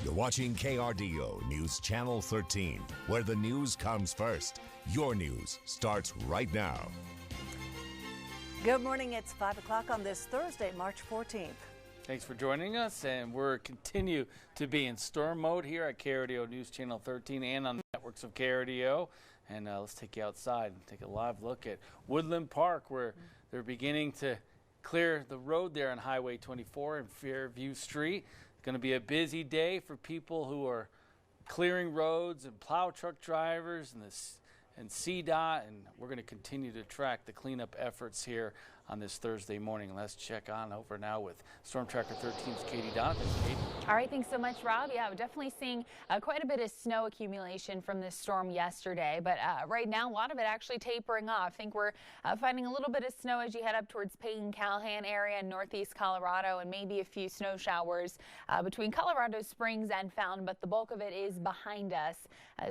You're watching KRDO News Channel 13, where the news comes first. Your news starts right now. Good morning. It's 5 o'clock on this Thursday, March 14th. Thanks for joining us, and we're continue to be in storm mode here at KRDO News Channel 13 and on the networks of KRDO. And let's take you outside and take a live look at Woodland Park, where they're beginning to clear the road there on Highway 24 and Fairview Street. It's going to be a busy day for people who are clearing roads and plow truck drivers and CDOT, and we're going to continue to track the cleanup efforts here on this Thursday morning. Let's check on over now with Storm Tracker 13's Katie Donovan. Katie. All right, thanks so much, Rob. Yeah, we're definitely seeing quite a bit of snow accumulation from this storm yesterday, but right now a lot of it actually tapering off. I think we're finding a little bit of snow as you head up towards Payton, Callahan area in northeast Colorado, and maybe a few snow showers between Colorado Springs and Fountain, but the bulk of it is behind us.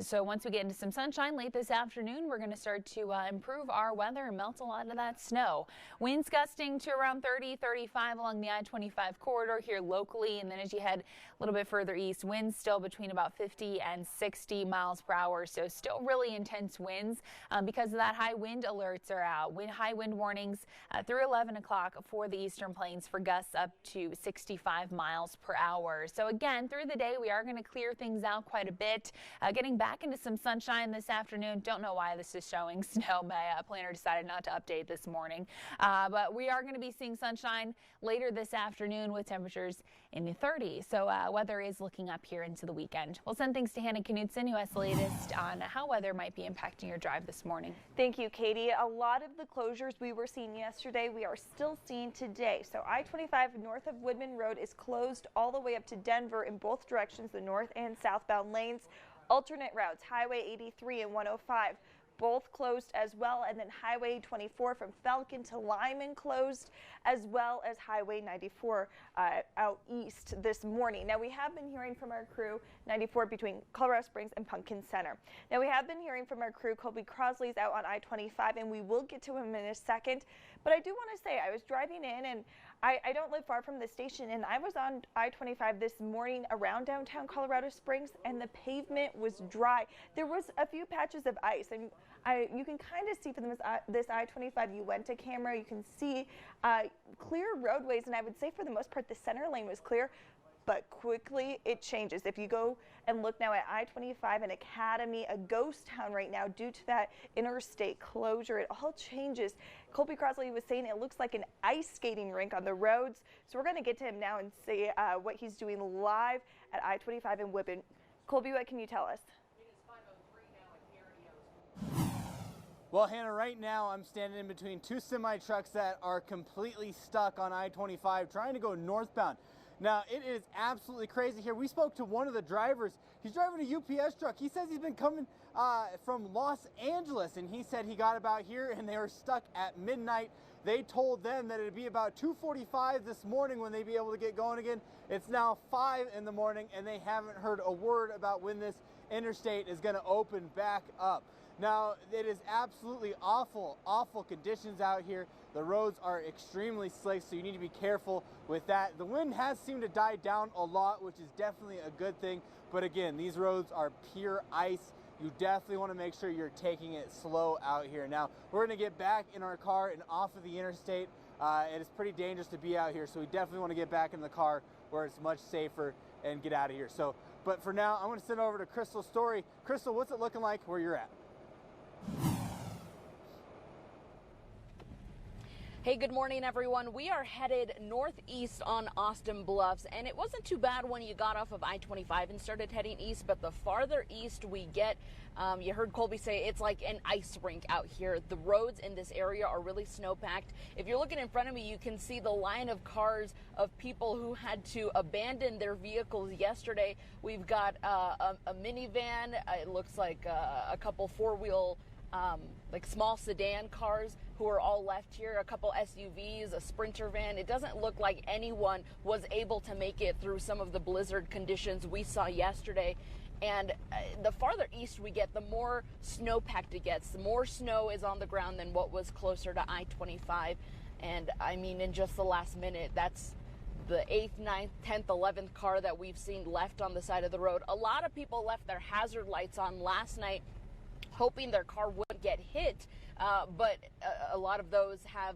So once we get into some sunshine late this afternoon, we're going to start to improve our weather and melt a lot of that snow. Winds gusting to around 30, 35 along the I-25 corridor here locally, and then as you head a little bit further east, winds still between about 50 and 60 miles per hour, so still really intense winds. Because of that, high wind alerts are out. High wind warnings through 11 o'clock for the eastern plains for gusts up to 65 miles per hour. So again, through the day, we are going to clear things out quite a bit. Getting back into some sunshine this afternoon. Don't know why this is showing snow. My planner decided not to update this morning. But we are going to be seeing sunshine later this afternoon with temperatures in the 30s. So weather is looking up here into the weekend. We'll send things to Hannah Knudsen, who has the latest on how weather might be impacting your drive this morning. Thank you, Katie. A lot of the closures we were seeing yesterday, we are still seeing today. So I-25 north of Woodman Road is closed all the way up to Denver in both directions, the north and southbound lanes. Alternate routes, Highway 83 and 105. Both closed as well, and then Highway 24 from Falcon to Lyman closed, as well as Highway 94 out east this morning. Now, we have been hearing from our crew, 94 between Colorado Springs and Pumpkin Center. Now, we have been hearing from our crew, Colby Crosley's out on I-25, and we will get to him in a second. But I do want to say, I was driving in, and I don't live far from the station, and I was on I-25 this morning around downtown Colorado Springs, and the pavement was dry. There was a few patches of ice, and you can kind of see from this I-25 Uinta camera, you can see clear roadways, and I would say for the most part the center lane was clear, but quickly it changes. If you go and look now at I-25 and Academy, a ghost town right now due to that interstate closure, it all changes. Colby Crosley was saying it looks like an ice skating rink on the roads, so we're going to get to him now and see what he's doing live at I-25 in Woodman. Colby, what can you tell us? Well, Hannah, right now I'm standing in between two semi-trucks that are completely stuck on I-25 trying to go northbound. Now, it is absolutely crazy here. We spoke to one of the drivers. He's driving a UPS truck. He says he's been coming from Los Angeles, and he said he got about here and they were stuck at midnight. They told them that it'd be about 2:45 this morning when they'd be able to get going again. It's now 5 in the morning, and they haven't heard a word about when this interstate is going to open back up. Now, it is absolutely awful conditions out here. The roads are extremely slick, so you need to be careful with that. The wind has seemed to die down a lot, which is definitely a good thing. But again, these roads are pure ice. You definitely want to make sure you're taking it slow out here. Now, we're going to get back in our car and off of the interstate. It is pretty dangerous to be out here, so we definitely want to get back in the car where it's much safer and get out of here. So, but for now, I'm going to send over to Crystal's story. Crystal, what's it looking like where you're at? Hey, good morning, everyone. We are headed northeast on Austin Bluffs, and it wasn't too bad when you got off of I-25 and started heading east, but the farther east we get, you heard Colby say it's like an ice rink out here. The roads in this area are really snow-packed. If you're looking in front of me, you can see the line of cars of people who had to abandon their vehicles yesterday. We've got a minivan. It looks like a couple four-wheel like small sedan cars who are all left here, a couple SUVs, a Sprinter van. It doesn't look like anyone was able to make it through some of the blizzard conditions we saw yesterday. And the farther east we get, the more snow-packed it gets. The more snow is on the ground than what was closer to I-25. And I mean, in just the last minute, that's the 8th, 9th, 10th, 11th car that we've seen left on the side of the road. A lot of people left their hazard lights on last night, hoping their car wouldn't get hit, but a lot of those have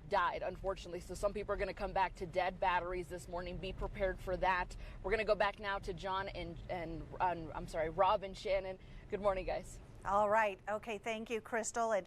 died, unfortunately. So some people are going to come back to dead batteries this morning. Be prepared for that. We're going to go back now to John and Rob and Shannon. Good morning, guys. All right. Okay. Thank you, Crystal. And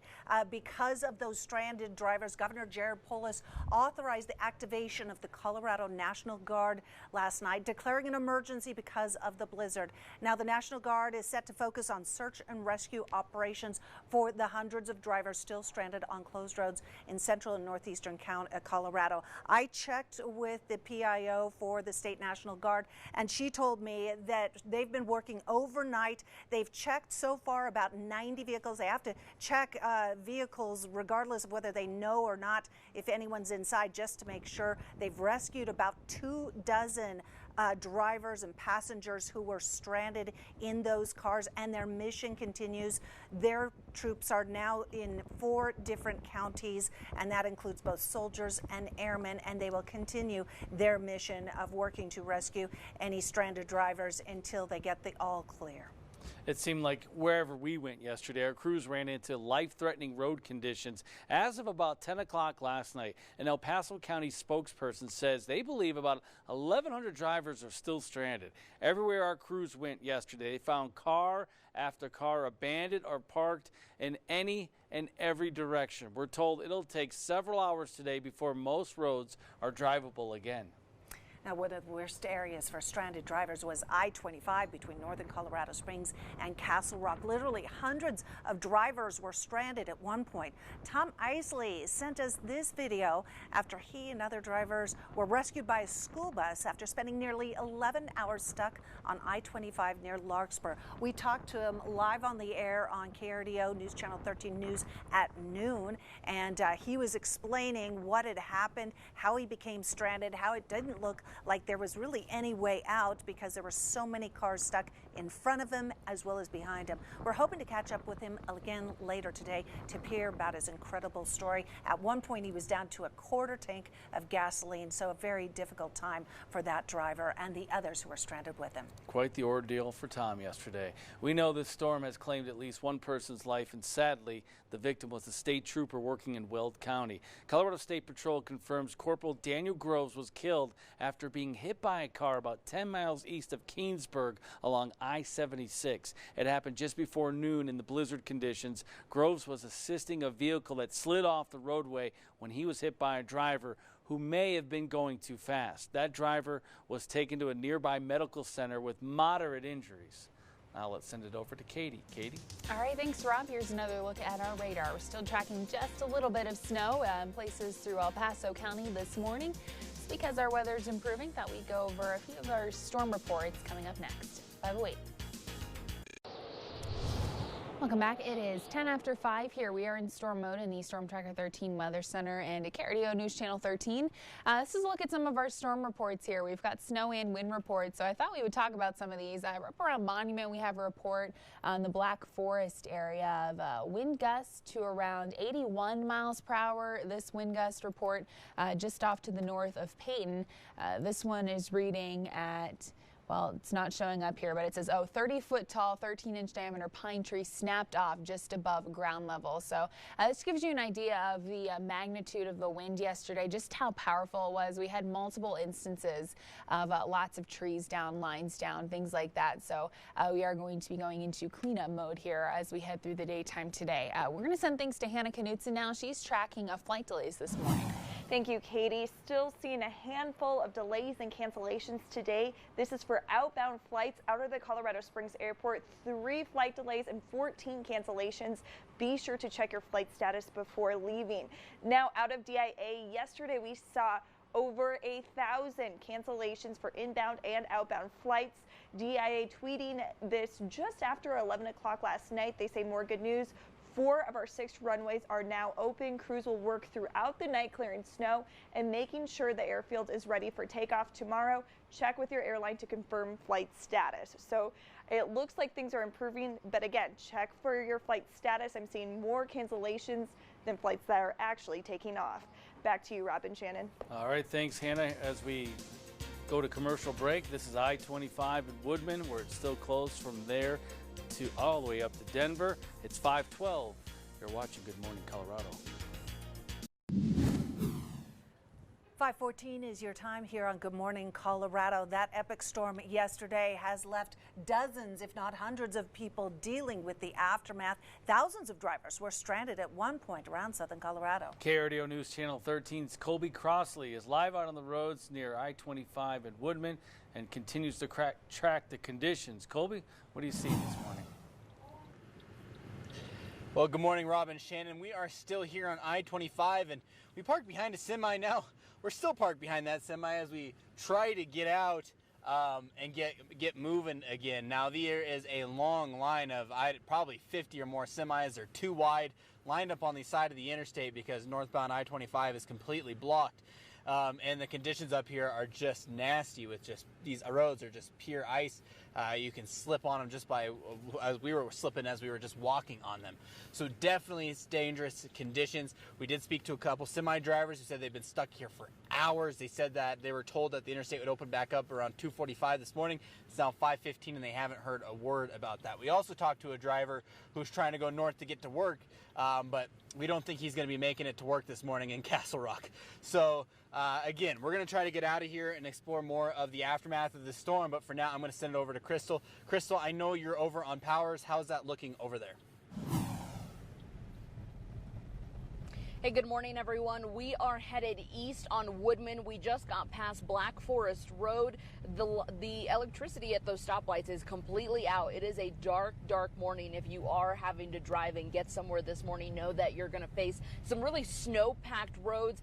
because of those stranded drivers, Governor Jared Polis authorized the activation of the Colorado National Guard last night, declaring an emergency because of the blizzard. Now, the National Guard is set to focus on search and rescue operations for the hundreds of drivers still stranded on closed roads in central and northeastern Colorado. I checked with the PIO for the State National Guard, and she told me that they've been working overnight. They've checked so far about 90 vehicles. They have to check vehicles regardless of whether they know or not if anyone's inside, just to make sure. They've rescued about 24 drivers and passengers who were stranded in those cars, and their mission continues. Their troops are now in 4 different counties, and that includes both soldiers and airmen, and they will continue their mission of working to rescue any stranded drivers until they get the all clear. It seemed like wherever we went yesterday, our crews ran into life-threatening road conditions as of about 10 o'clock last night. An El Paso County spokesperson says they believe about 1,100 drivers are still stranded. Everywhere our crews went yesterday, they found car after car abandoned or parked in any and every direction. We're told it'll take several hours today before most roads are drivable again. Now, one of the worst areas for stranded drivers was I-25 between northern Colorado Springs and Castle Rock. Literally hundreds of drivers were stranded at one point. Tom Isley sent us this video after he and other drivers were rescued by a school bus after spending nearly 11 hours stuck on I-25 near Larkspur. We talked to him live on the air on KRDO News Channel 13 News at noon, and he was explaining what had happened, how he became stranded, how it didn't look like there was really any way out because there were so many cars stuck in front of him as well as behind him. We're hoping to catch up with him again later today to hear about his incredible story. At one point, he was down to a quarter tank of gasoline, so a very difficult time for that driver and the others who were stranded with him. Quite the ordeal for Tom yesterday. We know this storm has claimed at least one person's life, and sadly, the victim was a state trooper working in Weld County. Colorado State Patrol confirms Corporal Daniel Groves was killed after being hit by a car about 10 miles east of Keensburg along I-76. It happened just before noon in the blizzard conditions. Groves was assisting a vehicle that slid off the roadway when he was hit by a driver who may have been going too fast. That driver was taken to a nearby medical center with moderate injuries. Now let's send it over to Katie. Katie? All right, thanks, Rob. Here's another look at our radar. We're still tracking just a little bit of snow in places through El Paso County this morning. It's because our weather's improving. Thought we'd go over a few of our storm reports coming up next. By the way. Welcome back. It is 10 after 5 here. We are in storm mode in the Storm Tracker 13 Weather Center and at KRDO News Channel 13. This is a look at some of our storm reports here. We've got snow and wind reports, so I thought we would talk about some of these. Up around Monument, we have a report on the Black Forest area of wind gusts to around 81 miles per hour. This wind gust report just off to the north of Peyton. This one is reading at... Well, it's not showing up here, but it says, 30-foot tall, 13-inch diameter pine tree snapped off just above ground level. So this gives you an idea of the magnitude of the wind yesterday, just how powerful it was. We had multiple instances of lots of trees down, lines down, things like that. So we are going to be going into cleanup mode here as we head through the daytime today. We're going to send things to Hannah Knutson now. She's tracking flight delays this morning. Thank you, Katie. Still seeing a handful of delays and cancellations today. This is for outbound flights out of the Colorado Springs Airport. 3 flight delays and 14 cancellations. Be sure to check your flight status before leaving. Now, out of DIA, yesterday we saw over 1,000 cancellations for inbound and outbound flights. DIA tweeting this just after 11 o'clock last night. They say more good news. 4 of our 6 runways are now open. Crews will work throughout the night clearing snow and making sure the airfield is ready for takeoff tomorrow. Check with your airline to confirm flight status. So it looks like things are improving, but again, check for your flight status. I'm seeing more cancellations than flights that are actually taking off. Back to you, Rob and Shannon. All right, thanks, Hannah. As we go to commercial break, this is I-25 in Woodman, where it's still closed from there to all the way up to Denver. It's 5:12. You're watching Good Morning Colorado. 5:14 is your time here on Good Morning Colorado. That epic storm yesterday has left dozens, if not hundreds of people dealing with the aftermath. Thousands of drivers were stranded at one point around southern Colorado. KRDO News Channel 13's Colby Crossley is live out on the roads near I-25 in Woodman and continues to track the conditions. Colby, what do you see this morning? Well, good morning, Rob and Shannon. We are still here on I-25, and we parked behind a semi now. We're still parked behind that semi as we try to get out and get moving again. Now, there is a long line of probably 50 or more semis. They're too wide, lined up on the side of the interstate because northbound I-25 is completely blocked. And the conditions up here are just nasty with just these roads are just pure ice. You can slip on them just by, as we were slipping as we were just walking on them. So definitely it's dangerous conditions. We did speak to a couple semi drivers who said they've been stuck here for hours. They said that they were told that the interstate would open back up around 2:45 this morning. It's now 5:15 and they haven't heard a word about that. We also talked to a driver who's trying to go north to get to work, but we don't think he's going to be making it to work this morning in Castle Rock. So again, we're going to try to get out of here and explore more of the aftermath of the storm, but for now I'm going to send it over to Crystal. Crystal, I know you're over on Powers. How's that looking over there? Hey, good morning, everyone. We are headed east on Woodman. We just got past Black Forest Road. The electricity at those stoplights is completely out. It is a dark, dark morning. If you are having to drive and get somewhere this morning, know that you're going to face some really snow-packed roads.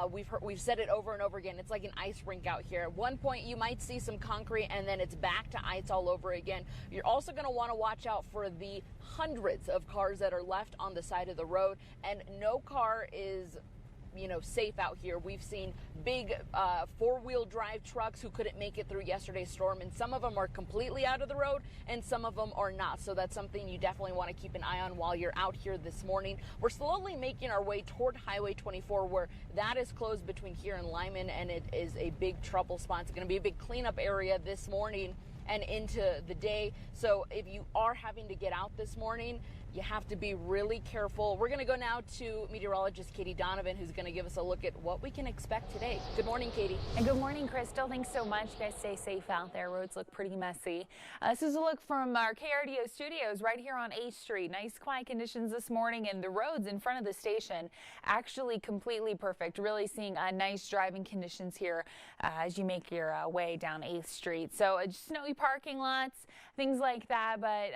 We've said it over and over again. It's like an ice rink out here. At one point, you might see some concrete, and then it's back to ice all over again. You're also going to want to watch out for the hundreds of cars that are left on the side of the road, and no car is safe out here. We've seen big four-wheel drive trucks who couldn't make it through yesterday's storm, and some of them are completely out of the road and some of them are not. So that's something you definitely want to keep an eye on while you're out here this morning. We're slowly making our way toward Highway 24, where that is closed between here and Lyman, and it is a big trouble spot. It's going to be a big cleanup area this morning and into the day. So if you are having to get out this morning, you have to be really careful. We're going to go now to meteorologist Katie Donovan, who's going to give us a look at what we can expect today. Good morning, Katie. And good morning, Crystal. Thanks so much. You guys stay safe out there. Roads look pretty messy. This is a look from our KRDO studios right here on 8th Street. Nice quiet conditions this morning, and the roads in front of the station actually completely perfect. Really seeing nice driving conditions here as you make your way down 8th Street. So snowy parking lots, things like that, but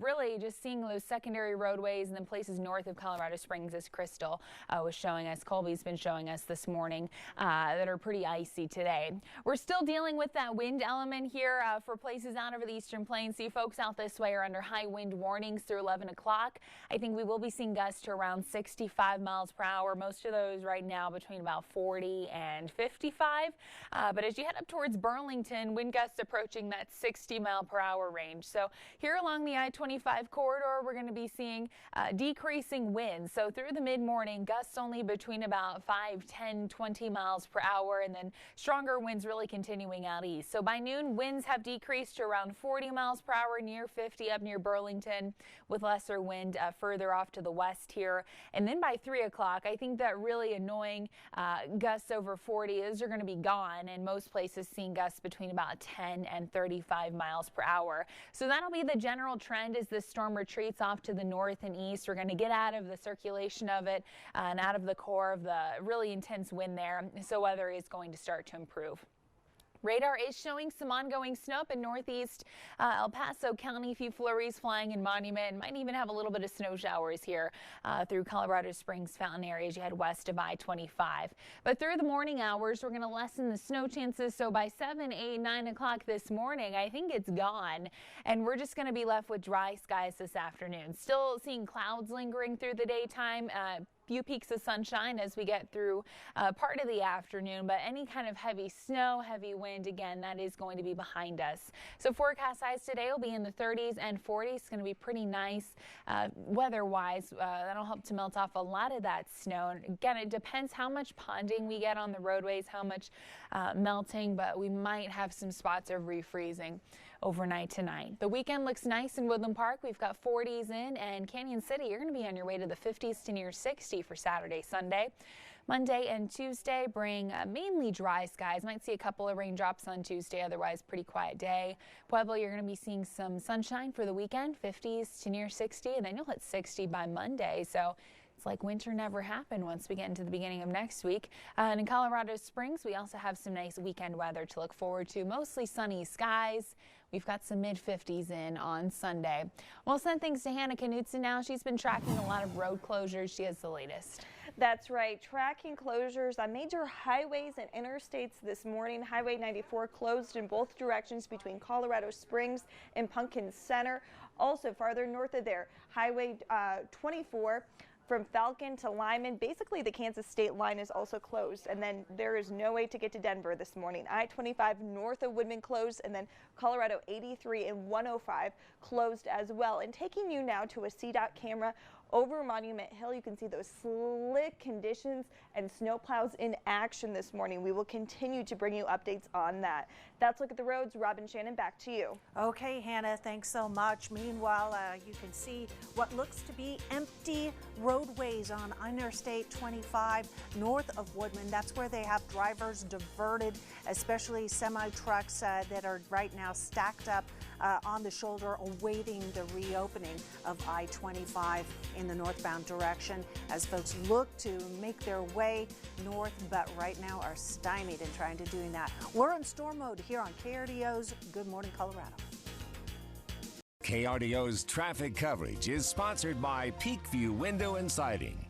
really just seeing those secondary roadways and then places north of Colorado Springs, as Crystal was showing us, Colby's been showing us this morning, that are pretty icy today. We're still dealing with that wind element here for places out over the Eastern Plains. So you folks out this way are under high wind warnings through 11 o'clock. I think we will be seeing gusts to around 65 miles per hour. Most of those right now between about 40 and 55. But as you head up towards Burlington, wind gusts approaching that 60 mile per hour range. So here along the I-25 corridor, we're going to be seeing decreasing winds. So through the mid-morning, gusts only between about 5, 10, 20 miles per hour, and then stronger winds really continuing out east. So by noon, winds have decreased to around 40 miles per hour, near 50 up near Burlington, with lesser wind further off to the west here. And then by 3 o'clock, I think that really annoying gusts over 40, those are going to be gone, and most places seeing gusts between about 10 and 35 miles per hour. So that'll be the general trend as this storm retreats off to the north and east. We're going to get out of the circulation of it and out of the core of the really intense wind there. So weather is going to start to improve. Radar is showing some ongoing snow up in northeast El Paso County. A few flurries flying in Monument. Might even have a little bit of snow showers here through Colorado Springs Fountain area as you head west of I-25. But through the morning hours, we're going to lessen the snow chances. So by 7, 8, 9 o'clock this morning, I think it's gone. And we're just going to be left with dry skies this afternoon. Still seeing clouds lingering through the daytime. few peaks of sunshine as we get through part of the afternoon, but any kind of heavy snow, heavy wind, again, that is going to be behind us. So forecast highs today will be in the 30s and 40s. It's going to be pretty nice weather-wise. That'll help to melt off a lot of that snow. And again, it depends how much ponding we get on the roadways, how much melting, but we might have some spots of refreezing overnight tonight. The weekend looks nice in Woodland Park. We've got 40s in, and Canyon City, you're going to be on your way to the 50s to near 60 for Saturday, Sunday. Monday and Tuesday bring mainly dry skies. Might see a couple of raindrops on Tuesday, otherwise pretty quiet day. Pueblo, you're going to be seeing some sunshine for the weekend, 50s to near 60, and then you'll hit 60 by Monday. So it's like winter never happened once we get into the beginning of next week. And in Colorado Springs, we also have some nice weekend weather to look forward to. Mostly sunny skies. We've got some mid-50s in on Sunday. We'll send things to Hannah Knutson now. She's been tracking a lot of road closures. She has the latest. That's right. Tracking closures on major highways and interstates this morning. Highway 94 closed in both directions between Colorado Springs and Pumpkin Center. Also farther north of there, Highway 24 from Falcon to Lyman. Basically, the Kansas state line is also closed, and then there is no way to get to Denver this morning. I-25 north of Woodman closed, and then Colorado 83 and 105 closed as well. And taking you now to a CDOT camera over Monument Hill, you can see those slick conditions and snowplows in action this morning. We will continue to bring you updates on that. That's Look at the Roads. Robin, Shannon, back to you. Okay, Hannah, thanks so much. Meanwhile, you can see what looks to be empty roadways on Interstate 25 north of Woodman. That's where they have drivers diverted, especially semi-trucks that are right now stacked up on the shoulder awaiting the reopening of I-25 in the northbound direction as folks look to make their way north, but right now are stymied in trying to doing that. We're in storm mode here on KRDO's Good Morning Colorado. KRDO's traffic coverage is sponsored by Peakview Window and Siding.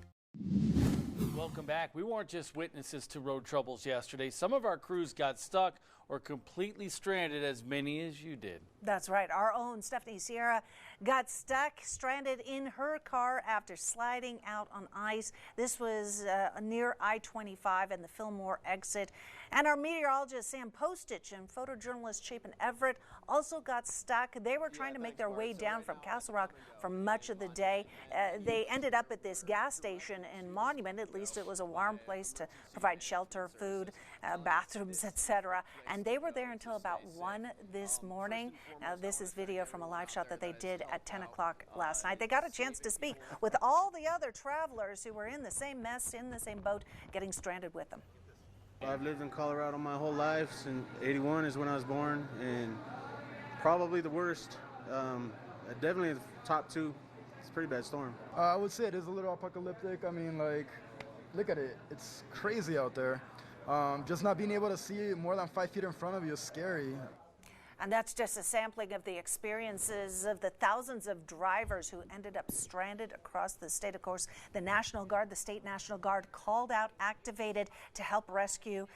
Welcome back. We weren't just witnesses to road troubles yesterday. Some of our crews got stuck or completely stranded, as many as you did. That's right. Our own Stephanie Sierra got stuck, stranded in her car after sliding out on ice. This was near I-25 and the Fillmore exit. And our meteorologist Sam Postich and photojournalist Chapin Everett also got stuck. They were trying to make their way down from Castle Rock for much of the day. They ended up at this gas station in Monument. At least it was a warm place to provide shelter, food, bathrooms, etc. And they were there until about 1 this morning. Now, this is video from a live shot that they did at 10 o'clock last night. They got a chance to speak with all the other travelers who were in the same mess, in the same boat, getting stranded with them. I've lived in Colorado my whole life. Since '81 is when I was born, and probably the worst. Definitely the top two. It's a pretty bad storm. I would say it is a little apocalyptic. I mean, like, look at it. It's crazy out there. Just not being able to see more than 5 feet in front of you is scary. And that's just a sampling of the experiences of the thousands of drivers who ended up stranded across the state. Of course, the National Guard, the state National Guard, called out, activated to help rescue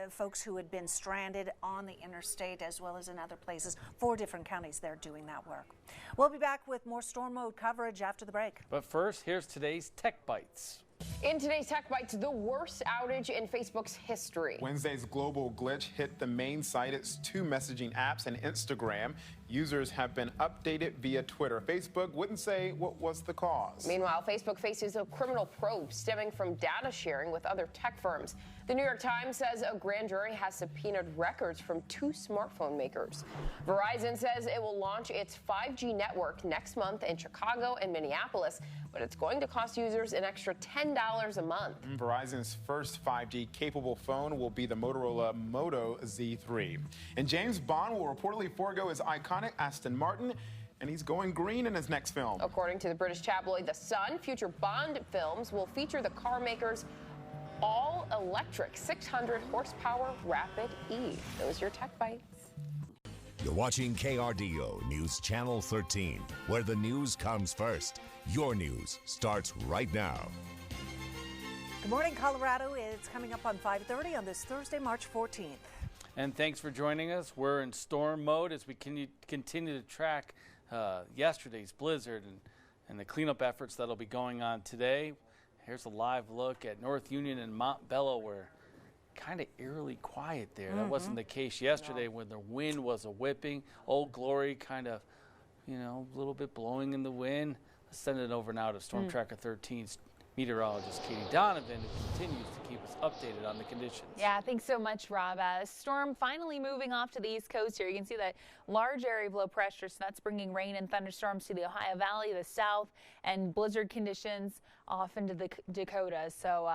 folks who had been stranded on the interstate as well as in other places. 4 different counties they're doing that work. We'll be back with more storm mode coverage after the break. But first, here's today's Tech Bites. In today's Tech Bites, the worst outage in Facebook's history. Wednesday's global glitch hit the main site, its 2 messaging apps, and Instagram. Users have been updated via Twitter. Facebook wouldn't say what was the cause. Meanwhile, Facebook faces a criminal probe stemming from data sharing with other tech firms. The New York Times says a grand jury has subpoenaed records from 2 smartphone makers. Verizon says it will launch its 5G network next month in Chicago and Minneapolis, but it's going to cost users an extra $10 a month. Verizon's first 5G capable phone will be the Motorola Moto Z3. And James Bond will reportedly forego his iconic Aston Martin, and he's going green in his next film. According to the British tabloid The Sun, future Bond films will feature the car maker's all-electric 600 horsepower Rapid E. Those are your Tech Bites. You're watching KRDO News Channel 13, where the news comes first. Your news starts right now. Good morning, Colorado. It's coming up on 5:30 on this Thursday, March 14th. And thanks for joining us. We're in storm mode as we continue to track yesterday's blizzard and the cleanup efforts that'll be going on today. Here's a live look at North Union and Montbello, where kind of eerily quiet there. That wasn't the case yesterday when the wind was a whipping. Old Glory kind of, you know, a little bit blowing in the wind. Let's send it over now to Storm Tracker 13's meteorologist Katie Donovan, who continues to keep us updated on the conditions. Yeah, thanks so much, Rob. Storm finally moving off to the east coast here. You can see that large area of low pressure, so that's bringing rain and thunderstorms to the Ohio Valley, the south, and blizzard conditions off into the Dakotas. So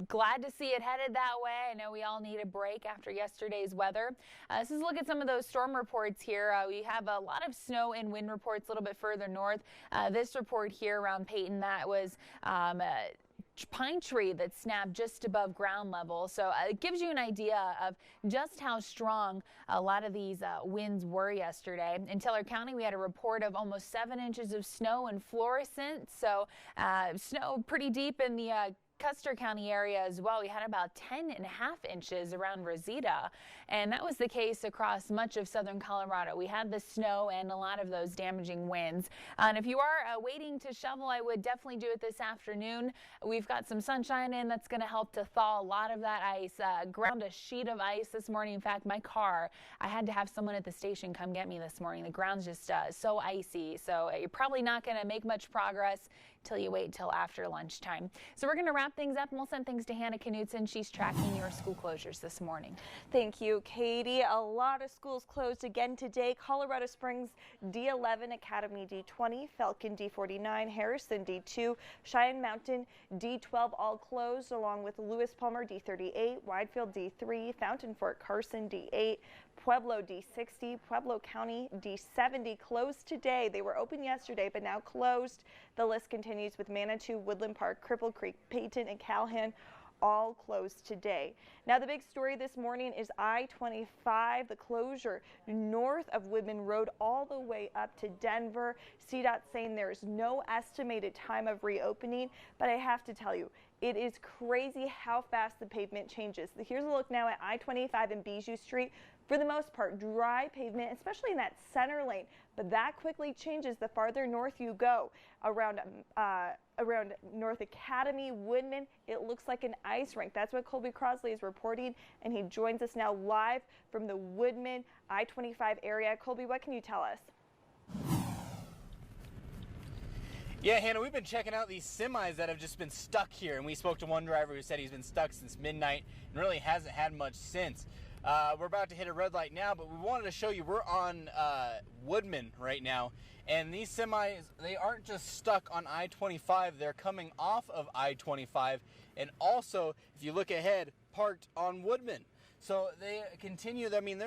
glad to see it headed that way. I know we all need a break after yesterday's weather. Let's just look at some of those storm reports here. We have a lot of snow and wind reports a little bit further north. This report here around Peyton, that was pine tree that snapped just above ground level. So it gives you an idea of just how strong a lot of these winds were yesterday. In Teller County, we had a report of almost 7 inches of snow and Florissant. So snow pretty deep in the Custer County area as well. We had about 10.5 inches around Rosita, and that was the case across much of southern Colorado. We had the snow and a lot of those damaging winds. And if you are waiting to shovel, I would definitely do it this afternoon. We've got some sunshine in that's going to help to thaw a lot of that ice. Ground a sheet of ice this morning. In fact, my car, I had to have someone at the station come get me this morning. The ground's just so icy, so you're probably not going to make much progress till you wait till after lunchtime. So we're going to wrap things up, and we'll send things to Hannah Knudsen. She's tracking your school closures this morning. Thank you, Katie. A lot of schools closed again today. Colorado Springs D11, Academy D20, Falcon D49, Harrison D2, Cheyenne Mountain D12 all closed, along with Lewis Palmer D38, Widefield D3, Fountain Fort Carson D8, Pueblo D60, Pueblo County D70 closed today. They were open yesterday, but now closed. The list continues with Manitou, Woodland Park, Cripple Creek, Peyton, and Calhoun all closed today. Now the big story this morning is I-25, the closure north of Woodman Road all the way up to Denver. CDOT saying there is no estimated time of reopening, but I have to tell you, it is crazy how fast the pavement changes. Here's a look now at I-25 and Bijou Street. For the most part, dry pavement, especially in that center lane, but that quickly changes the farther north you go. Around North Academy, Woodman, it looks like an ice rink. That's what Colby Crosley is reporting, and he joins us now live from the Woodman I-25 area. Colby, what can you tell us? Yeah, Hannah, we've been checking out these semis that have just been stuck here, and we spoke to one driver who said he's been stuck since midnight and really hasn't had much since. We're about to hit a red light now, but we wanted to show you we're on Woodman right now, and these semis, they aren't just stuck on I-25, they're coming off of I-25, and also, if you look ahead, parked on Woodman. So they continue, I mean,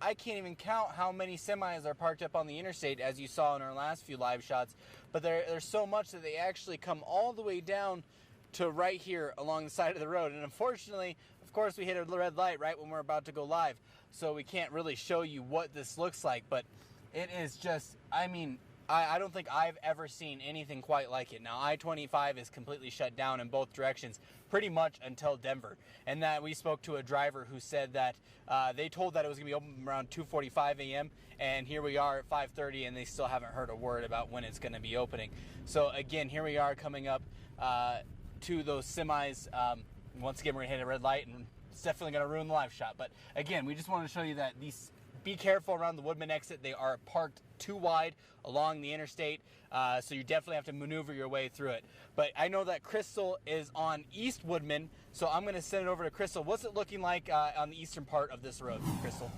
I can't even count how many semis are parked up on the interstate, as you saw in our last few live shots, but there's so much that they actually come all the way down to right here along the side of the road. And unfortunately, of course, we hit a red light right when we're about to go live, so we can't really show you what this looks like, but it is just, I mean, I don't think I've ever seen anything quite like it. Now, I-25 is completely shut down in both directions pretty much until Denver. And that we spoke to a driver who said that they told that it was going to be open around 2:45 a.m. and here we are at 5:30 and they still haven't heard a word about when it's going to be opening. So again, here we are coming up to those semis. Once again, we're going to hit a red light and it's definitely going to ruin the live shot. But again, we just wanted to show you that these, be careful around the Woodman exit. They are parked too wide along the interstate, so you definitely have to maneuver your way through it. But I know that Crystal is on East Woodman, so I'm going to send it over to Crystal. What's it looking like on the eastern part of this road, Crystal?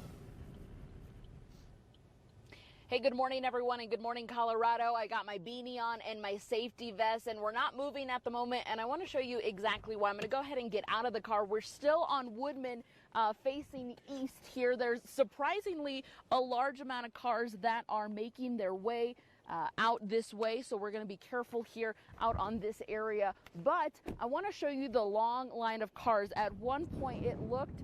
Hey, good morning, everyone, and good morning, Colorado. I got my beanie on and my safety vest, and we're not moving at the moment, and I want to show you exactly why. I'm going to go ahead and get out of the car. We're still on Woodman, facing east here. There's surprisingly a large amount of cars that are making their way out this way, so we're going to be careful here out on this area. But I want to show you the long line of cars. At one point it looked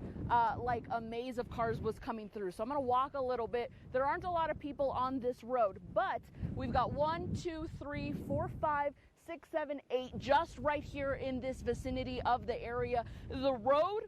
like a maze of cars was coming through, so I'm going to walk a little bit. There aren't a lot of people on this road, but we've got 1, 2, 3, 4, 5, 6, 7, 8 just right here in this vicinity of the area. The road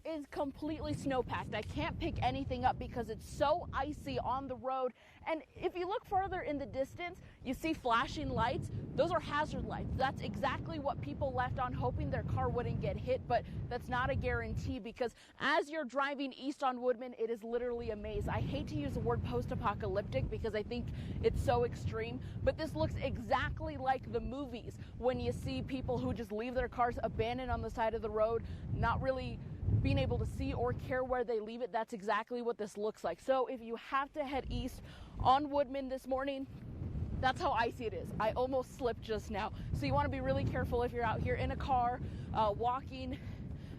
is completely snow-packed. I can't pick anything up because it's so icy on the road. And if you look further in the distance, you see flashing lights. Those are hazard lights. That's exactly what people left on, hoping their car wouldn't get hit, but that's not a guarantee because as you're driving east on Woodman, it is literally a maze. I hate to use the word post-apocalyptic because I think it's so extreme, but this looks exactly like the movies when you see people who just leave their cars abandoned on the side of the road, not really being able to see or care where they leave it. That's exactly what this looks like. So if you have to head east on Woodman this morning, that's how icy it is. I almost slipped just now. So you want to be really careful if you're out here in a car, walking,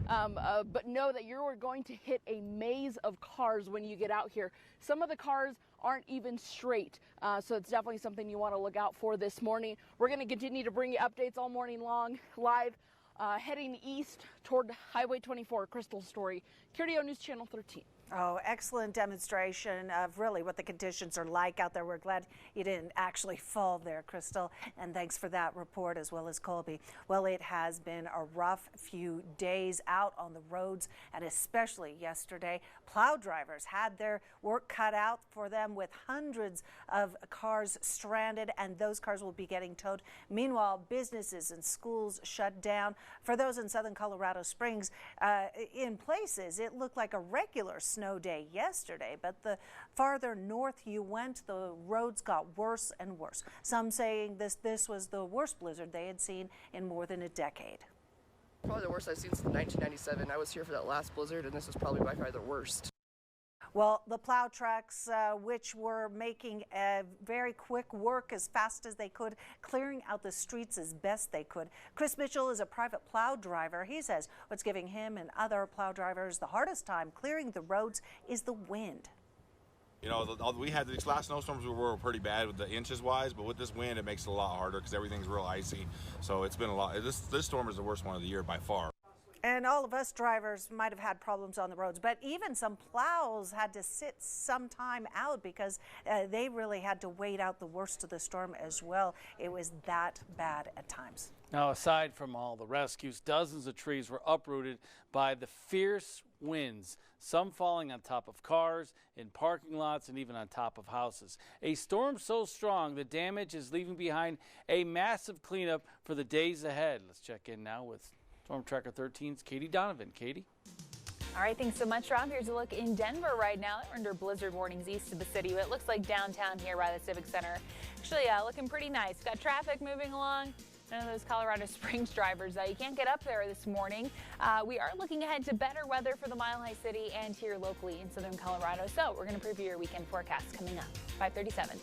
but know that you're going to hit a maze of cars when you get out here. Some of the cars aren't even straight, so it's definitely something you want to look out for this morning. We're going to continue to bring you updates all morning long, live, heading east toward Highway 24, Crystal Story, KRDO News Channel 13. Oh, excellent demonstration of really what the conditions are like out there. We're glad you didn't actually fall there, Crystal, and thanks for that report as well as Colby. Well, it has been a rough few days out on the roads, and especially yesterday. Plow drivers had their work cut out for them with hundreds of cars stranded, and those cars will be getting towed. Meanwhile, businesses and schools shut down. For those in southern Colorado Springs, in places, it looked like a regular snow day yesterday, but the farther north you went, the roads got worse and worse. Some saying this was the worst blizzard they had seen in more than a decade. Probably the worst I've seen since 1997. I was here for that last blizzard, and this was probably by far the worst. Well, the plow trucks, which were making very quick work as fast as they could, clearing out the streets as best they could. Chris Mitchell is a private plow driver. He says what's giving him and other plow drivers the hardest time clearing the roads is the wind. You know, we had these last snowstorms were pretty bad with the inches wise, but with this wind, it makes it a lot harder because everything's real icy. So it's been a lot. This storm is the worst one of the year by far. And all of us drivers might have had problems on the roads, but even some plows had to sit some time out because they really had to wait out the worst of the storm as well. It was that bad at times. Now, aside from all the rescues, dozens of trees were uprooted by the fierce winds, some falling on top of cars, in parking lots, and even on top of houses. A storm so strong, the damage is leaving behind a massive cleanup for the days ahead. Let's check in now with Storm Tracker 13's Katie Donovan. Katie? All right, thanks so much, Rob. Here's a look in Denver right now. They're under blizzard warnings east of the city, but it looks like downtown here by the Civic Center. Actually, looking pretty nice. Got traffic moving along. None of those Colorado Springs drivers, you can't get up there this morning. We are looking ahead to better weather for the Mile High City and here locally in southern Colorado. So we're going to preview your weekend forecast coming up. 5:37.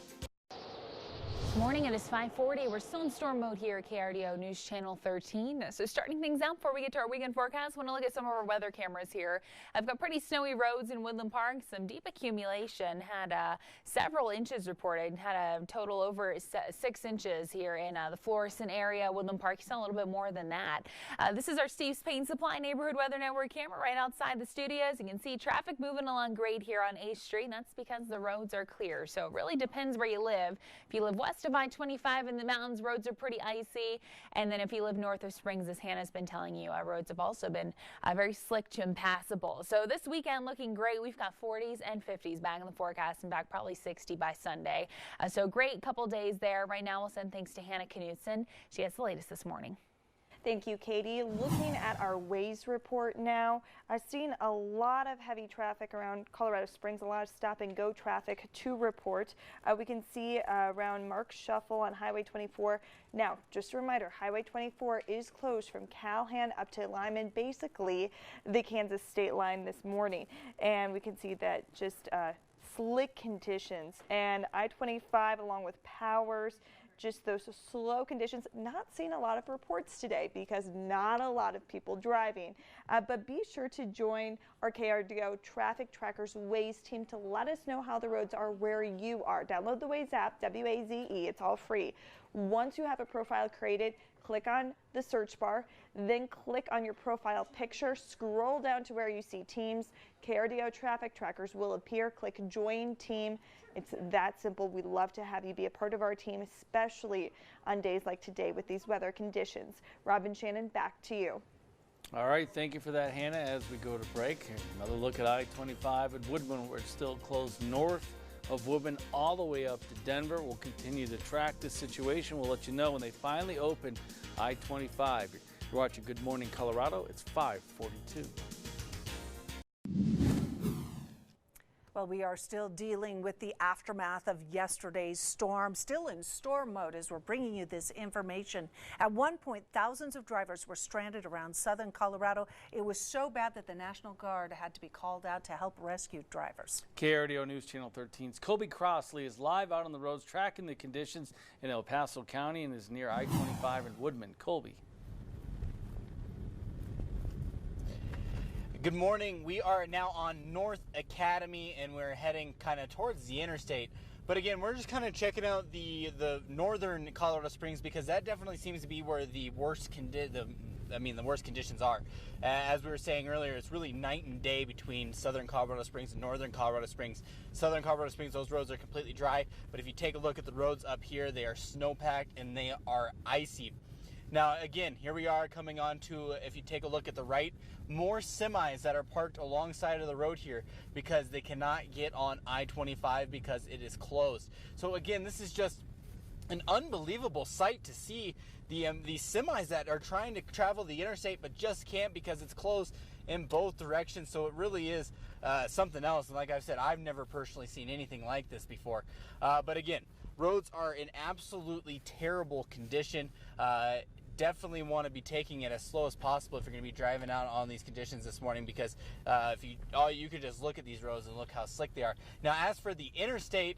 Morning, it is 5:40. We're still in storm mode here at KRDO News Channel 13. So starting things out before we get to our weekend forecast, want to look at some of our weather cameras here. I've got pretty snowy roads in Woodland Park, some deep accumulation, had several inches reported, had a total over 6 inches here in the Florissant area. Woodland Park, you saw a little bit more than that. This is our Steve's Paint Supply Neighborhood Weather Network camera right outside the studios. You can see traffic moving along great here on 8th Street, and that's because the roads are clear. So it really depends where you live. If you live west of I-25 in the mountains, roads are pretty icy. And then if you live north of Springs, as Hannah's been telling you, roads have also been very slick to impassable. So this weekend looking great. We've got 40s and 50s back in the forecast and back probably 60 by Sunday. So great couple days there. Right now we'll send thanks to Hannah Knutson. She has the latest this morning. Thank you, Katie. Looking at our Waze report now, I've seen a lot of heavy traffic around Colorado Springs, a lot of stop and go traffic to report. We can see around Mark Shuffle on Highway 24. Now, just a reminder, Highway 24 is closed from Calhan up to Lyman, basically the Kansas state line this morning. And we can see that just slick conditions. And I-25 along with Powers, just those slow conditions. Not seeing a lot of reports today because not a lot of people driving. But be sure to join our KRDO Traffic Trackers Waze team to let us know how the roads are where you are. Download the Waze app, W-A-Z-E, it's all free. Once you have a profile created, click on the search bar, then click on your profile picture, scroll down to where you see teams. KRDO Traffic Trackers will appear. Click Join Team. It's that simple. We'd love to have you be a part of our team, especially on days like today with these weather conditions. Robin, Shannon, back to you. All right, thank you for that, Hannah. As we go to break, another look at I-25 at Woodman, where it's still closed north of Woodman all the way up to Denver. We'll continue to track this situation. We'll let you know when they finally open I-25. You're watching Good Morning Colorado. It's 5:42. Well, we are still dealing with the aftermath of yesterday's storm, still in storm mode as we're bringing you this information. At one point, thousands of drivers were stranded around southern Colorado. It was so bad that the National Guard had to be called out to help rescue drivers. KRDO News Channel 13's Colby Crossley is live out on the roads tracking the conditions in El Paso County and is near I-25 in Woodman. Colby. Good morning. We are now on North Academy and we're heading kind of towards the interstate. But again, we're just kind of checking out the northern Colorado Springs because that definitely seems to be where the worst conditions are. As we were saying earlier, it's really night and day between southern Colorado Springs and northern Colorado Springs. Southern Colorado Springs, those roads are completely dry, but if you take a look at the roads up here, they are snow-packed and they are icy. Now, again, here we are coming on to, if you take a look at the right, more semis that are parked alongside of the road here because they cannot get on I-25 because it is closed. So again, this is just an unbelievable sight to see these semis that are trying to travel the interstate but just can't because it's closed in both directions. So it really is something else. And like I've said, I've never personally seen anything like this before. But again, roads are in absolutely terrible condition. Definitely want to be taking it as slow as possible if you're going to be driving out on these conditions this morning because you could just look at these roads and look how slick they are. Now, as for the interstate,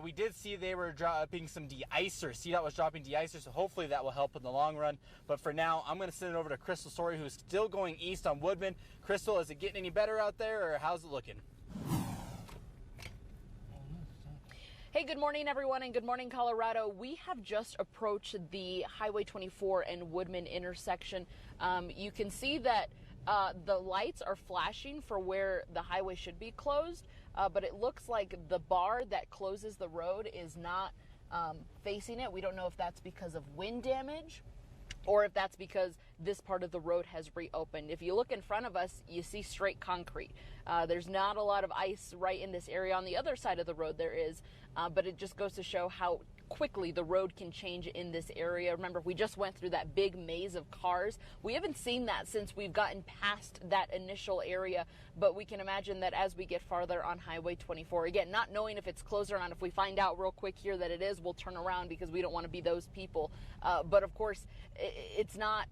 we did see they were dropping some de-icer. CDOT was dropping de-icer, so hopefully that will help in the long run. But for now, I'm going to send it over to Crystal Story, who's still going east on Woodman. Crystal, is it getting any better out there, or how's it looking? Hey, good morning, everyone, and good morning, Colorado. We have just approached the Highway 24 and Woodman intersection. You can see that the lights are flashing for where the highway should be closed, but it looks like the bar that closes the road is not facing it. We don't know if that's because of wind damage or if that's because this part of the road has reopened. If you look in front of us, you see straight concrete. There's not a lot of ice right in this area. On the other side of the road there is, but it just goes to show how quickly the road can change in this area. Remember, we just went through that big maze of cars. We haven't seen that since we've gotten past that initial area, but we can imagine that as we get farther on Highway 24, again, not knowing if it's closed or not, if we find out real quick here that it is, we'll turn around because we don't want to be those people. But of course, it's not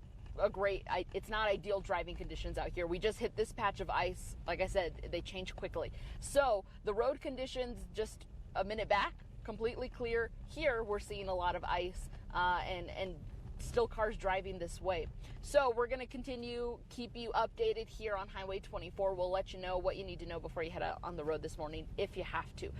ideal driving conditions out here. We just hit this patch of ice. Like I said, they change quickly. So the road conditions just a minute back, completely clear. Here we're seeing a lot of ice and still cars driving this way. So we're going to continue, keep you updated here on Highway 24. We'll let you know what you need to know before you head out on the road this morning if you have to.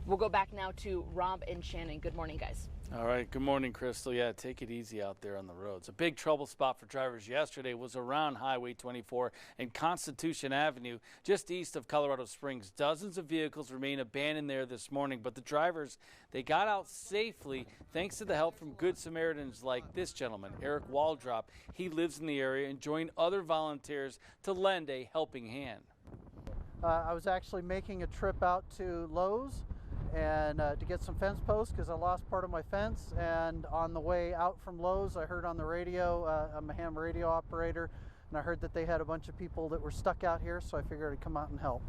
We'll go back now to Rob and Shannon. Good morning, guys. All right, good morning, Crystal. Yeah, take it easy out there on the roads. A big trouble spot for drivers yesterday was around Highway 24 and Constitution Avenue, just east of Colorado Springs. Dozens of vehicles remain abandoned there this morning, but the drivers, they got out safely thanks to the help from Good Samaritans like this gentleman, Eric Waldrop. He lives in the area and joined other volunteers to lend a helping hand. I was actually making a trip out to Lowe's and to get some fence posts because I lost part of my fence, and on the way out from Lowe's I heard on the radio, I'm a ham radio operator, and I heard that they had a bunch of people that were stuck out here, so I figured I'd come out and help.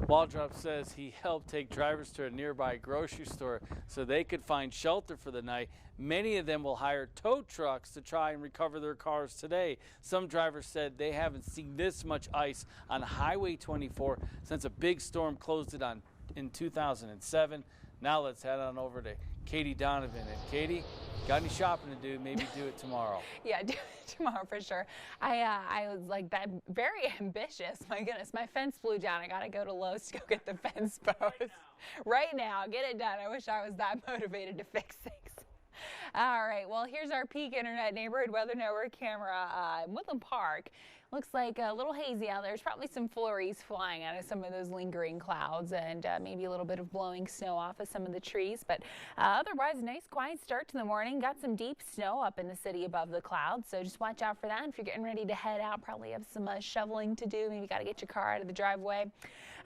Waldrop says he helped take drivers to a nearby grocery store so they could find shelter for the night. Many of them will hire tow trucks to try and recover their cars today. Some drivers said they haven't seen this much ice on Highway 24 since a big storm closed it in 2007. Now let's head on over to Katie Donovan. And Katie, got any shopping to do? Maybe do it tomorrow. Yeah, do it tomorrow for sure. I was like that, very ambitious. My goodness, my fence blew down. I got to go to Lowe's to go get the fence post. Right now, get it done. I wish I was that motivated to fix things. All right, well, here's our peak internet neighborhood weather network camera in Woodland Park. looks like a little hazy out there. There's probably some flurries flying out of some of those lingering clouds, and maybe a little bit of blowing snow off of some of the trees. But otherwise, nice quiet start to the morning. Got some deep snow up in the city above the clouds, so just watch out for that. If you're getting ready to head out, probably have some shoveling to do. Maybe got to get your car out of the driveway.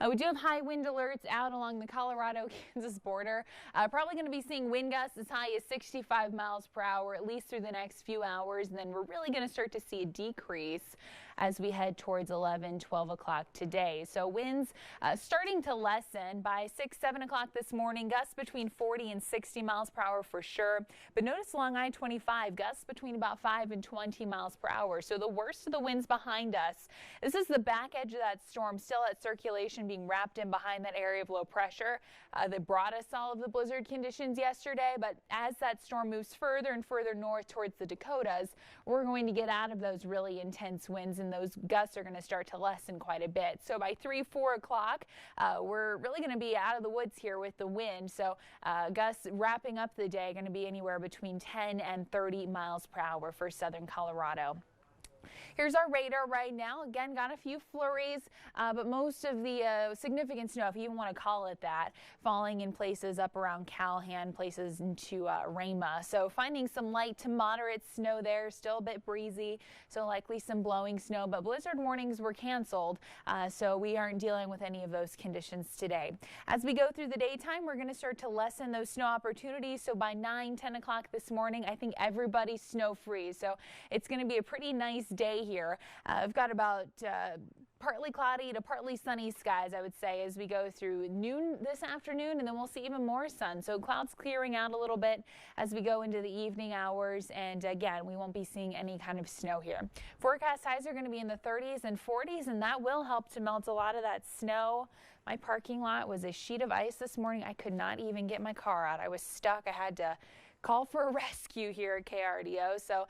We do have high wind alerts out along the Colorado-Kansas border. Probably going to be seeing wind gusts as high as 65 miles per hour, at least through the next few hours. And then we're really going to start to see a decrease as we head towards 11, 12 o'clock today. So winds starting to lessen by 6, 7 o'clock this morning. Gusts between 40 and 60 miles per hour for sure. But notice along I-25, gusts between about 5 and 20 miles per hour. So the worst of the winds behind us. This is the back edge of that storm, still at circulation being wrapped in behind that area of low pressure that brought us all of the blizzard conditions yesterday. But as that storm moves further and further north towards the Dakotas, we're going to get out of those really intense winds, and those gusts are going to start to lessen quite a bit. So by 3, 4 o'clock, we're really going to be out of the woods here with the wind. So gusts wrapping up the day going to be anywhere between 10 and 30 miles per hour for southern Colorado. Here's our radar right now. Again, got a few flurries, but most of the significant snow, if you even want to call it that, falling in places up around Calhan, places into Rama. So finding some light to moderate snow there, still a bit breezy, so likely some blowing snow, but blizzard warnings were canceled, so we aren't dealing with any of those conditions today. As we go through the daytime, we're going to start to lessen those snow opportunities. So by 9, 10 o'clock this morning, I think everybody's snow free. So it's going to be a pretty nice day here. I've got about partly cloudy to partly sunny skies, I would say, as we go through noon this afternoon, and then we'll see even more sun. So clouds clearing out a little bit as we go into the evening hours, and again, we won't be seeing any kind of snow here. Forecast highs are going to be in the 30s and 40s, and that will help to melt a lot of that snow. My parking lot was a sheet of ice this morning. I could not even get my car out. I was stuck. I had to call for a rescue here at KRDO. So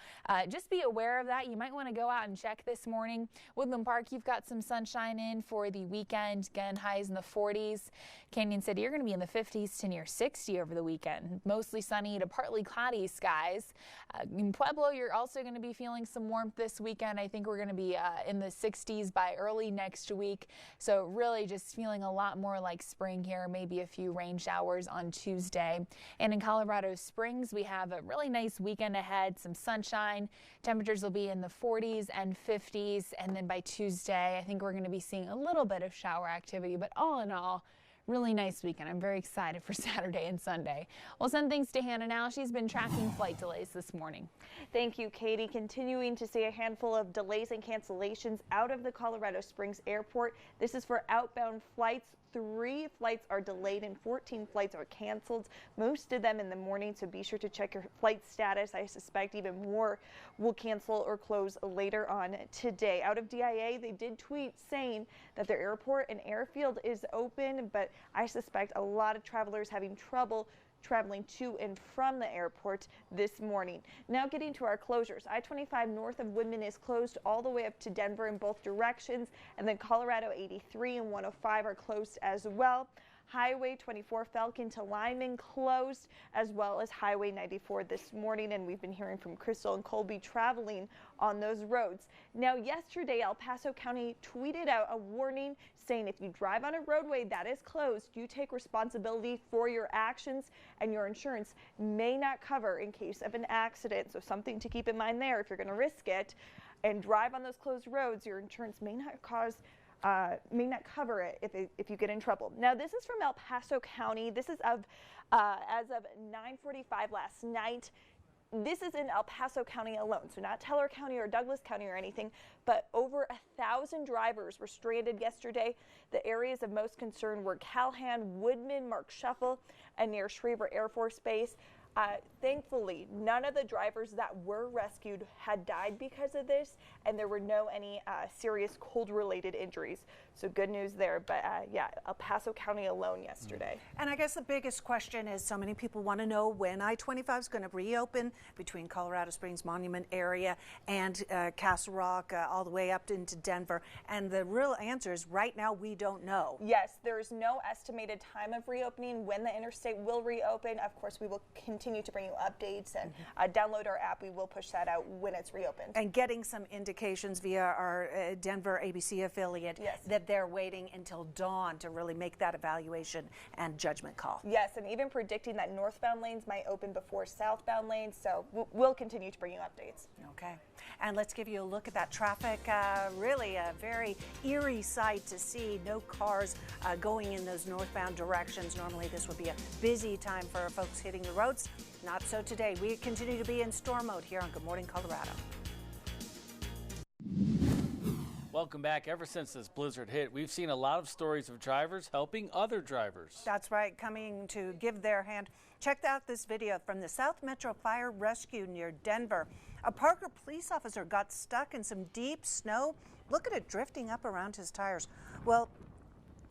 just be aware of that. You might want to go out and check this morning. Woodland Park, you've got some sunshine in for the weekend. Again, highs in the 40s. Canyon City, you're going to be in the 50s to near 60 over the weekend. Mostly sunny to partly cloudy skies. In Pueblo, you're also going to be feeling some warmth this weekend. I think we're going to be in the 60s by early next week. So really just feeling a lot more like spring here. Maybe a few rain showers on Tuesday. And in Colorado Springs, we have a really nice weekend ahead, some sunshine. Temperatures will be in the 40s and 50s, and then by Tuesday, I think we're going to be seeing a little bit of shower activity, but all in all, really nice weekend. I'm very excited for Saturday and Sunday. We'll send things to Hannah now. She's been tracking flight delays this morning. Thank you, Katie. Continuing to see a handful of delays and cancellations out of the Colorado Springs Airport. This is for outbound flights. 3 flights are delayed and 14 flights are canceled, most of them in the morning, so be sure to check your flight status. I suspect even more will cancel or close later on today. Out of DIA, they did tweet saying that their airport and airfield is open, but I suspect a lot of travelers having trouble traveling to and from the airport this morning. Now getting to our closures. I-25 north of Woodman is closed all the way up to Denver in both directions, and then Colorado 83 and 105 are closed as well. Highway 24 Falcon to Lyman closed, as well as Highway 94 this morning, and we've been hearing from Crystal and Colby traveling on those roads. Now yesterday, El Paso County tweeted out a warning saying if you drive on a roadway that is closed, you take responsibility for your actions, and your insurance may not cover in case of an accident. So something to keep in mind there. If you're going to risk it and drive on those closed roads, your insurance may not cover it if you get in trouble. Now this is from El Paso County. This is as of 9:45 last night. This is in El Paso County alone, so not Teller County or Douglas County or anything, but over 1,000 drivers were stranded yesterday. The areas of most concern were Calhan, Woodman, Mark Shuffle, and near Schriever Air Force Base. Thankfully, none of the drivers that were rescued had died because of this, and there were any serious cold-related injuries. So good news there. But yeah, El Paso County alone yesterday. And I guess the biggest question is, so many people want to know when I-25 is going to reopen between Colorado Springs Monument area and Castle Rock all the way up into Denver. And the real answer is right now we don't know. Yes, there is no estimated time of reopening when the interstate will reopen. Of course, we will continue to bring you updates and download our app. We will push that out when it's reopened. And getting some indications via our Denver ABC affiliate that they're waiting until dawn to really make that evaluation and judgment call. Yes, and even predicting that northbound lanes might open before southbound lanes. So we'll continue to bring you updates. Okay. And let's give you a look at that traffic. Really a very eerie sight to see. No cars going in those northbound directions. Normally this would be a busy time for folks hitting the roads. Not so today. We continue to be in storm mode here on Good Morning Colorado. Welcome back. Ever since this blizzard hit, we've seen a lot of stories of drivers helping other drivers. That's right, coming to give their hand. Check out this video from the South Metro Fire Rescue near Denver. A Parker police officer got stuck in some deep snow. Look at it drifting up around his tires. Well,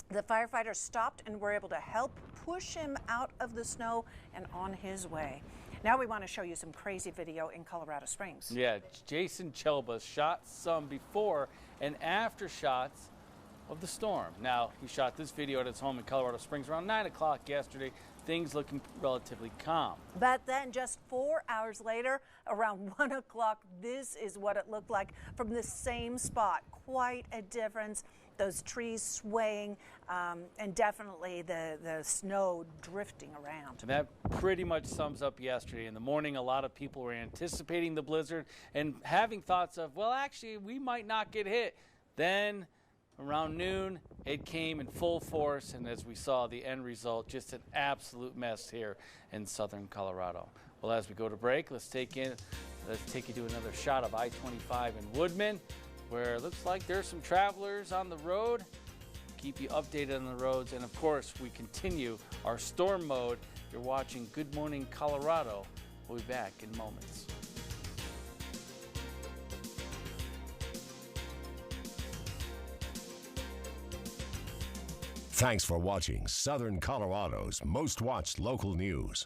the firefighters stopped and were able to help push him out of the snow and on his way. Now we want to show you some crazy video in Colorado Springs. Yeah, Jason Chelba shot some before and after shots of the storm. Now, he shot this video at his home in Colorado Springs around 9 o'clock yesterday. Things looking relatively calm. But then just 4 hours later, around 1 o'clock, this is what it looked like from the same spot. Quite a difference. Those trees swaying and definitely the snow drifting around. And that pretty much sums up yesterday. In the morning, a lot of people were anticipating the blizzard and having thoughts of, well, actually, we might not get hit. Then around noon, it came in full force, and as we saw, the end result, just an absolute mess here in southern Colorado. Well, as we go to break, let's take you to another shot of I-25 in Woodman, where it looks like there's some travelers on the road. Keep you updated on the roads, and of course, we continue our storm mode. You're watching Good Morning Colorado. We'll be back in moments. Thanks for watching Southern Colorado's most watched local news.